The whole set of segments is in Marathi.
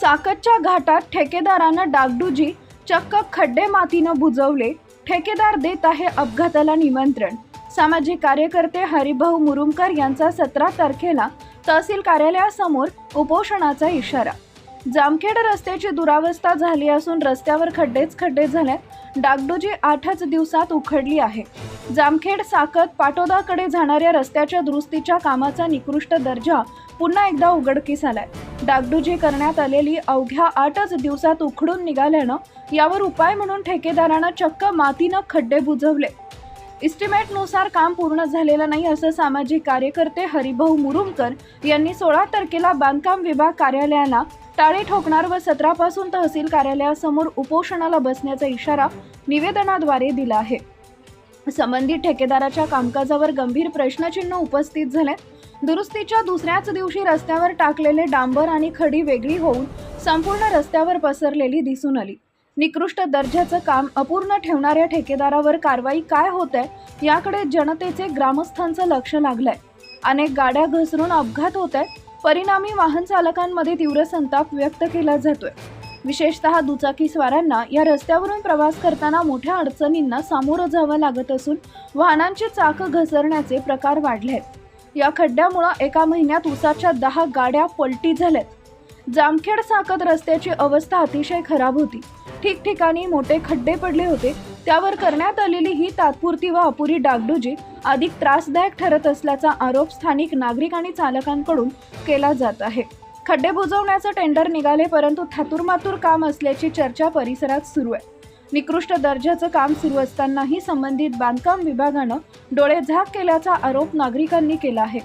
साकतच्या घाटात ठेकेदारानं डागडुजी, चक्क खड्डे मातीनं बुजवले. ठेकेदार देत आहे अपघाताला निमंत्रण. सामाजिक कार्यकर्ते हरिभाऊ मुरुमकर यांचा 17 तारखेला तहसील कार्यालयासमोर उपोषणाचा इशारा. जामखेड रस्त्याची दुरावस्था झाली असून रस्त्यावर खड्डेच खड्डे झाले. डागडुजी 8च दिवसात उखडली आहे. जामखेड साकत पाटोदाकडे जाणाऱ्या रस्त्याच्या दुरुस्तीच्या कामाचा निकृष्ट दर्जा पुन्हा एकदा उघडकीस आलाय. डागडुजी करण्यात आलेली अवघ्या 8च दिवसात उखडून निघाल्यानं यावर उपाय म्हणून ठेकेदारानं चक्क मातीनं खड्डे बुजवले. इस्टिमेटनुसार काम पूर्ण झालेलं नाही असं सामाजिक कार्यकर्ते हरिभाऊ मुरुमकर यांनी 16 तारखेला बांधकाम विभाग कार्यालयाला टाळे ठोकणार व 17 पासून तहसील कार्यालयासमोर उपोषणाला बसण्याचा इशारा निवेदनाद्वारे दिला आहे. संबंधित ठेकेदाराच्या कामकाजावर गंभीर प्रश्नचिन्ह उपस्थित झाले. दुरुस्तीच्या दुसऱ्याच दिवशी रस्त्यावर टाकलेले डांबर आणि खडी वेगळी होऊन संपूर्ण रस्त्यावर पसरलेली दिसून आली. निकृष्ट दर्जाचं काम अपूर्ण ठेवणाऱ्या ठेकेदारावर कारवाई काय होत आहे याकडे जनतेचे ग्रामस्थांचं लक्ष लागलंय. अनेक गाड्या घसरून अपघात होत आहेत. परिणामी वाहन चालकांमध्ये तीव्र संताप व्यक्त केला जातोय. विशेषतः दुचाकीस्वारांना या रस्त्यावरून प्रवास करताना मोठ्या अडचणींना सामोरं जावं लागत असून वाहनांची चाकं घसरण्याचे प्रकार वाढले आहेत. या खड्ड्यामुळे एका महिन्यात उसाच्या 10 गाड्या पलटी झाल्यात. जामखेड साकत रस्त्याची अवस्था अतिशय खराब होती. ठिकठिकाणी मोठे खड्डे पडले होते. त्यावर करण्यात आलेली ही तात्पुरती व अपुरी डागडुजी अधिक त्रासदायक ठरत असल्याचा आरोप स्थानिक नागरिक आणि चालकांकडून केला जात आहे. खड्डे बुजवण्याचं टेंडर निघाले परंतु थातुरमातुर काम असल्याची चर्चा परिसरात सुरू आहे. निकृष्ट दर्जाचं काम सुरू असतानाही संबंधित बांधकाम विभागानं डोळे झाक केल्याचा आरोप नागरिकांनी केला आहे.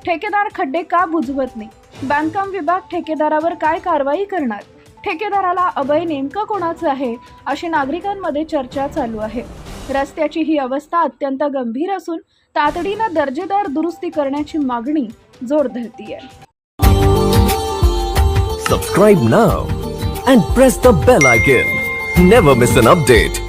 ठेकेदार खड्डे का बुजवत नाही? बांधकाम विभाग ठेकेदारावर काय कारवाई करणार? ठेकेदाराला अभय नेमकं कोणाचं आहे अशी नागरिकांमध्ये चर्चा चालू आहे. रस्त्याची ही अवस्था अत्यंत गंभीर असून तातडीनं दर्जेदार दुरुस्ती करण्याची मागणी जोर धरतीये. Subscribe now and press the bell icon. Never miss an update.